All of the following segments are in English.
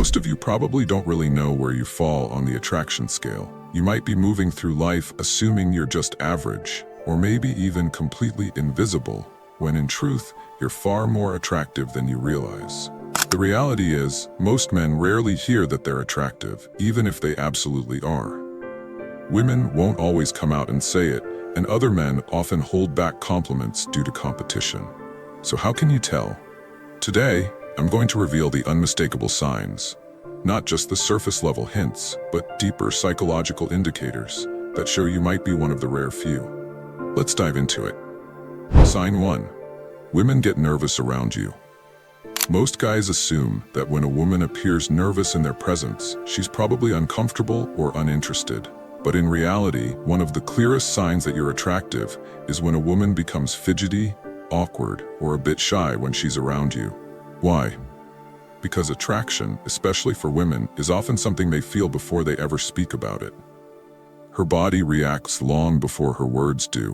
Most of you probably don't really know where you fall on the attraction scale. You might be moving through life assuming you're just average, or maybe even completely invisible, when in truth, you're far more attractive than you realize. The reality is, most men rarely hear that they're attractive, even if they absolutely are. Women won't always come out and say it, and other men often hold back compliments due to competition. So how can you tell? Today, I'm going to reveal the unmistakable signs. Not just the surface-level hints, but deeper psychological indicators that show you might be one of the rare few. Let's dive into it. Sign 1. Women get nervous around you. Most guys assume that when a woman appears nervous in their presence, she's probably uncomfortable or uninterested. But in reality, one of the clearest signs that you're attractive is when a woman becomes fidgety, awkward, or a bit shy when she's around you. Why? Because attraction, especially for women, is often something they feel before they ever speak about it. Her body reacts long before her words do.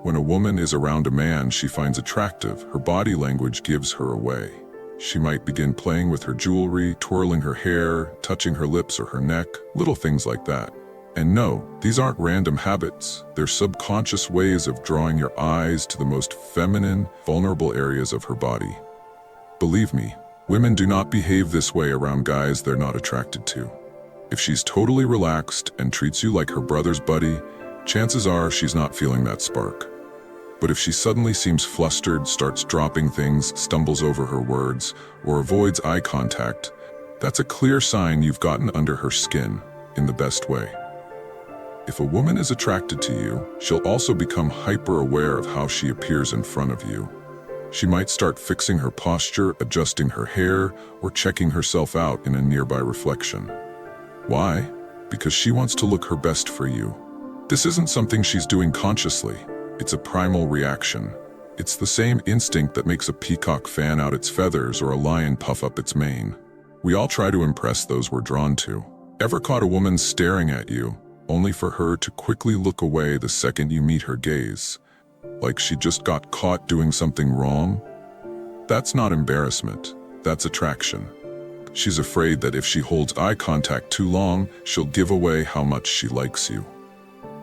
When a woman is around a man she finds attractive, her body language gives her away. She might begin playing with her jewelry, twirling her hair, touching her lips or her neck, little things like that. And no, these aren't random habits. They're subconscious ways of drawing your eyes to the most feminine, vulnerable areas of her body. Believe me, women do not behave this way around guys they're not attracted to. If she's totally relaxed and treats you like her brother's buddy, chances are she's not feeling that spark. But if she suddenly seems flustered, starts dropping things, stumbles over her words, or avoids eye contact, that's a clear sign you've gotten under her skin in the best way. If a woman is attracted to you, she'll also become hyper-aware of how she appears in front of you. She might start fixing her posture, adjusting her hair, or checking herself out in a nearby reflection. Why? Because she wants to look her best for you. This isn't something she's doing consciously. It's a primal reaction. It's the same instinct that makes a peacock fan out its feathers or a lion puff up its mane. We all try to impress those we're drawn to. Ever caught a woman staring at you, only for her to quickly look away the second you meet her gaze? Like she just got caught doing something wrong? That's not embarrassment, that's attraction. She's afraid that if she holds eye contact too long, she'll give away how much she likes you.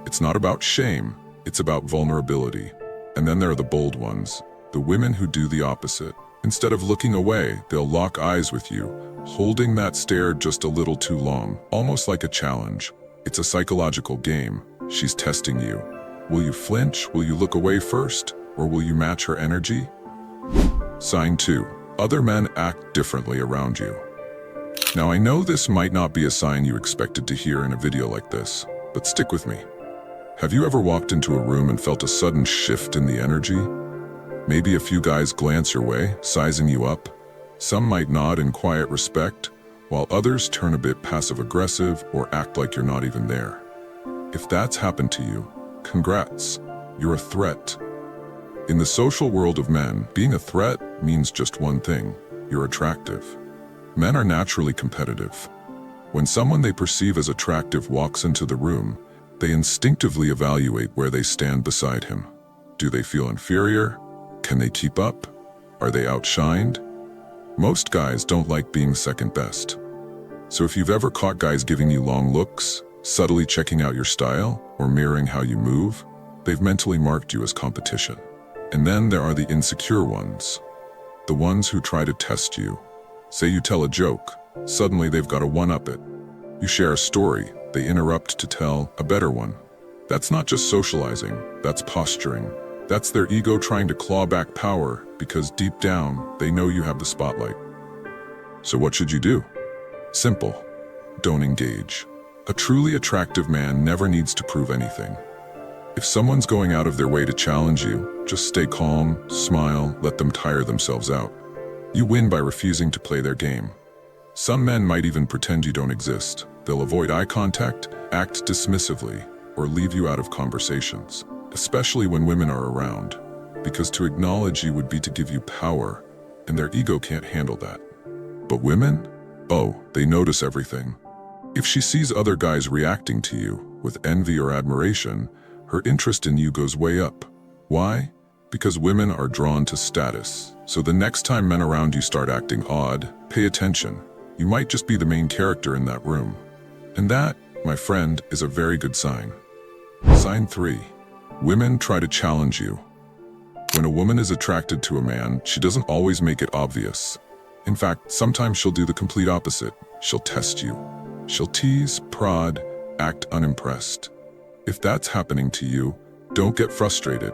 It's not about shame, it's about vulnerability. And then there are the bold ones, the women who do the opposite. Instead of looking away, they'll lock eyes with you, holding that stare just a little too long, almost like a challenge. It's a psychological game. She's testing you. Will you flinch? Will you look away first? Or will you match her energy? Sign 2. Other men act differently around you. Now I know this might not be a sign you expected to hear in a video like this, but stick with me. Have you ever walked into a room and felt a sudden shift in the energy? Maybe a few guys glance your way, sizing you up. Some might nod in quiet respect, while others turn a bit passive-aggressive or act like you're not even there. If that's happened to you, congrats, you're a threat. In the social world of men, being a threat means just one thing: you're attractive. Men are naturally competitive. When someone they perceive as attractive walks into the room, they instinctively evaluate where they stand beside him. Do they feel inferior? Can they keep up? Are they outshined? Most guys don't like being second best. So if you've ever caught guys giving you long looks, subtly checking out your style, or mirroring how you move, they've mentally marked you as competition. And then there are the insecure ones. The ones who try to test you. Say you tell a joke, suddenly they've got to one-up it. You share a story, they interrupt to tell a better one. That's not just socializing, that's posturing. That's their ego trying to claw back power because deep down, they know you have the spotlight. So what should you do? Simple. Don't engage. A truly attractive man never needs to prove anything. If someone's going out of their way to challenge you, just stay calm, smile, let them tire themselves out. You win by refusing to play their game. Some men might even pretend you don't exist. They'll avoid eye contact, act dismissively, or leave you out of conversations, especially when women are around, because to acknowledge you would be to give you power, and their ego can't handle that. But women? Oh, they notice everything. If she sees other guys reacting to you with envy or admiration, her interest in you goes way up. Why? Because women are drawn to status. So the next time men around you start acting odd, pay attention. You might just be the main character in that room. And that, my friend, is a very good sign. Sign 3. Women try to challenge you. When a woman is attracted to a man, she doesn't always make it obvious. In fact, sometimes she'll do the complete opposite. She'll test you. She'll tease, prod, act unimpressed. If that's happening to you, don't get frustrated.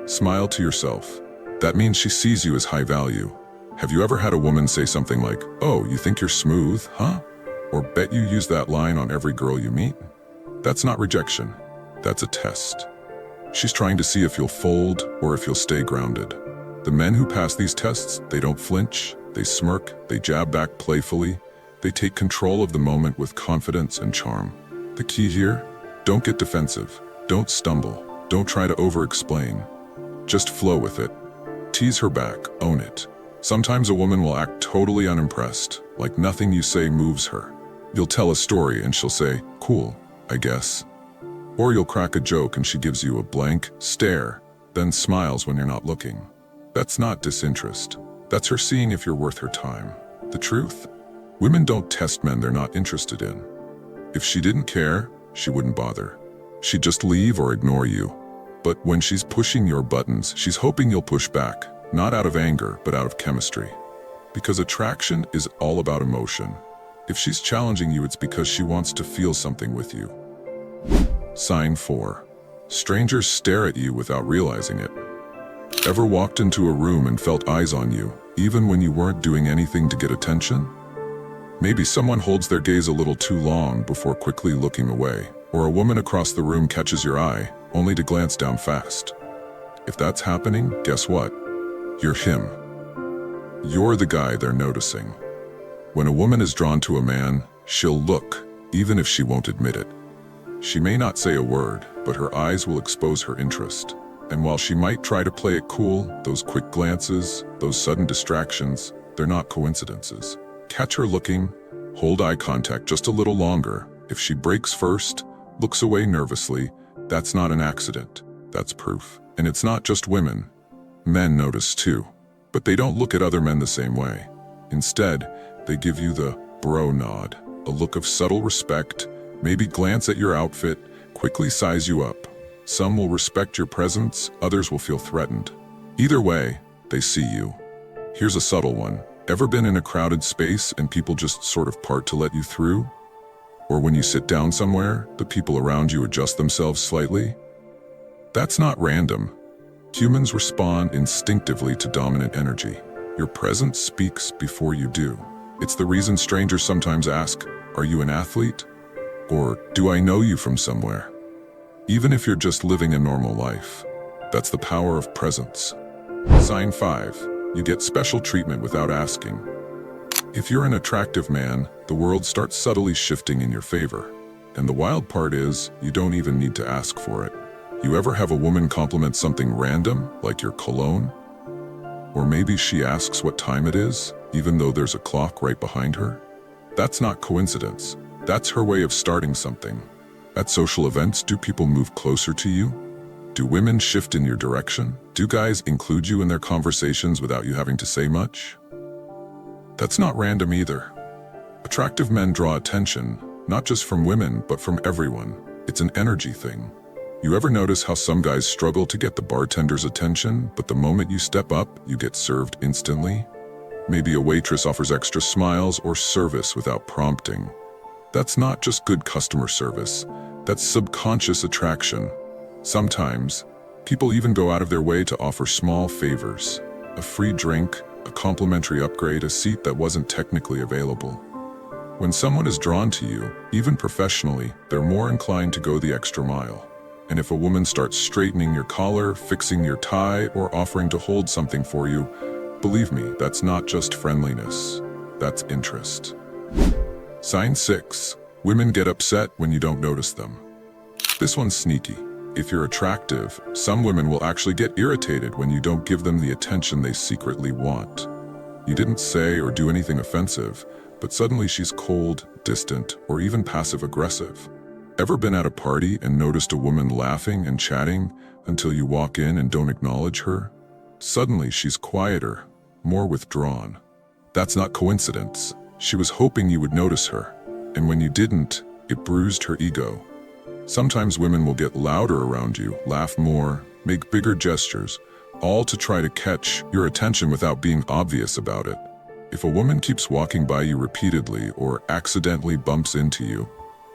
Smile to yourself. That means she sees you as high value. Have you ever had a woman say something like, "Oh, you think you're smooth, huh?" Or "Bet you use that line on every girl you meet"? That's not rejection. That's a test. She's trying to see if you'll fold or if you'll stay grounded. The men who pass these tests, they don't flinch, they smirk, they jab back playfully, they take control of the moment with confidence and charm. The key here? Don't get defensive. Don't stumble. Don't try to over-explain. Just flow with it. Tease her back, own it. Sometimes a woman will act totally unimpressed, like nothing you say moves her. You'll tell a story and she'll say, "Cool, I guess." Or you'll crack a joke and she gives you a blank stare, then smiles when you're not looking. That's not disinterest. That's her seeing if you're worth her time. The truth? Women don't test men they're not interested in. If she didn't care, she wouldn't bother. She'd just leave or ignore you. But when she's pushing your buttons, she's hoping you'll push back, not out of anger, but out of chemistry. Because attraction is all about emotion. If she's challenging you, it's because she wants to feel something with you. Sign 4. Strangers stare at you without realizing it. Ever walked into a room and felt eyes on you, even when you weren't doing anything to get attention? Maybe someone holds their gaze a little too long before quickly looking away, or a woman across the room catches your eye, only to glance down fast. If that's happening, guess what? You're him. You're the guy they're noticing. When a woman is drawn to a man, she'll look, even if she won't admit it. She may not say a word, but her eyes will expose her interest. And while she might try to play it cool, those quick glances, those sudden distractions, they're not coincidences. Catch her looking, hold eye contact just a little longer. If she breaks first, looks away nervously, that's not an accident. That's proof. And it's not just women. Men notice too. But they don't look at other men the same way. Instead, they give you the bro nod, a look of subtle respect, maybe glance at your outfit, quickly size you up. Some will respect your presence, others will feel threatened. Either way, they see you. Here's a subtle one. Ever been in a crowded space and people just sort of part to let you through? Or when you sit down somewhere, the people around you adjust themselves slightly? That's not random. Humans respond instinctively to dominant energy. Your presence speaks before you do. It's the reason strangers sometimes ask, "Are you an athlete?" Or, "Do I know you from somewhere?" Even if you're just living a normal life. That's the power of presence. Sign 5. You get special treatment without asking. If you're an attractive man, the world starts subtly shifting in your favor. And the wild part is, you don't even need to ask for it. You ever have a woman compliment something random, like your cologne? Or maybe she asks what time it is, even though there's a clock right behind her? That's not coincidence. That's her way of starting something. At social events, do people move closer to you? Do women shift in your direction? Do guys include you in their conversations without you having to say much? That's not random either. Attractive men draw attention, not just from women, but from everyone. It's an energy thing. You ever notice how some guys struggle to get the bartender's attention, but the moment you step up, you get served instantly? Maybe a waitress offers extra smiles or service without prompting. That's not just good customer service. That's subconscious attraction. Sometimes, people even go out of their way to offer small favors. A free drink, a complimentary upgrade, a seat that wasn't technically available. When someone is drawn to you, even professionally, they're more inclined to go the extra mile. And if a woman starts straightening your collar, fixing your tie, or offering to hold something for you, believe me, that's not just friendliness. That's interest. Sign 6. Women get upset when you don't notice them. This one's sneaky. If you're attractive, some women will actually get irritated when you don't give them the attention they secretly want. You didn't say or do anything offensive, but suddenly she's cold, distant, or even passive-aggressive. Ever been at a party and noticed a woman laughing and chatting until you walk in and don't acknowledge her? Suddenly she's quieter, more withdrawn. That's not coincidence. She was hoping you would notice her, and when you didn't, it bruised her ego. Sometimes women will get louder around you, laugh more, make bigger gestures, all to try to catch your attention without being obvious about it. If a woman keeps walking by you repeatedly or accidentally bumps into you,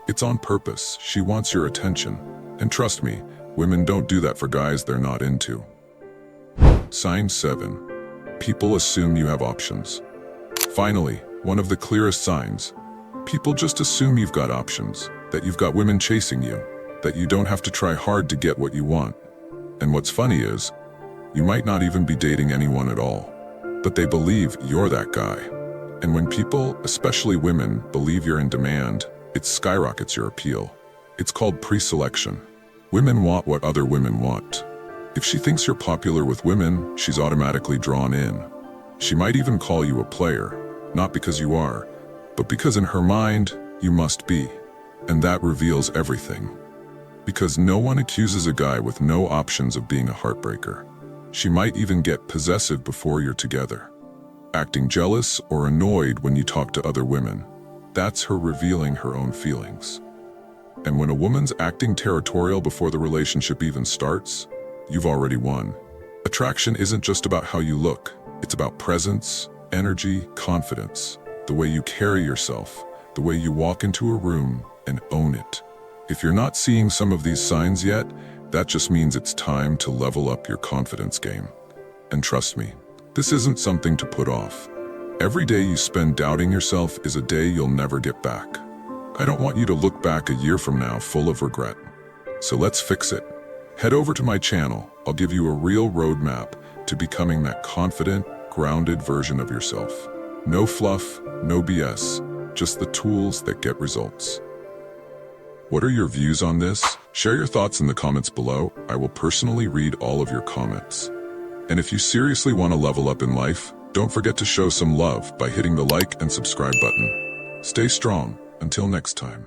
it's on purpose. She wants your attention. And trust me, women don't do that for guys they're not into. Sign 7. People assume you have options. Finally, one of the clearest signs. People just assume you've got options, that you've got women chasing you, that you don't have to try hard to get what you want. And what's funny is, you might not even be dating anyone at all, but they believe you're that guy. And when people, especially women, believe you're in demand, it skyrockets your appeal. It's called pre-selection. Women want what other women want. If she thinks you're popular with women, she's automatically drawn in. She might even call you a player, not because you are, but because in her mind, you must be. And that reveals everything. Because no one accuses a guy with no options of being a heartbreaker. She might even get possessive before you're together, acting jealous or annoyed when you talk to other women. That's her revealing her own feelings. And when a woman's acting territorial before the relationship even starts, you've already won. Attraction isn't just about how you look. It's about presence, energy, confidence, the way you carry yourself, the way you walk into a room and own it. If you're not seeing some of these signs yet, that just means it's time to level up your confidence game. And trust me, this isn't something to put off. Every day you spend doubting yourself is a day you'll never get back. I don't want you to look back a year from now full of regret. So let's fix it. Head over to my channel. I'll give you a real roadmap to becoming that confident, grounded version of yourself. No fluff, no BS, just the tools that get results. What are your views on this? Share your thoughts in the comments below. I will personally read all of your comments. And if you seriously want to level up in life, don't forget to show some love by hitting the like and subscribe button. Stay strong. Until next time.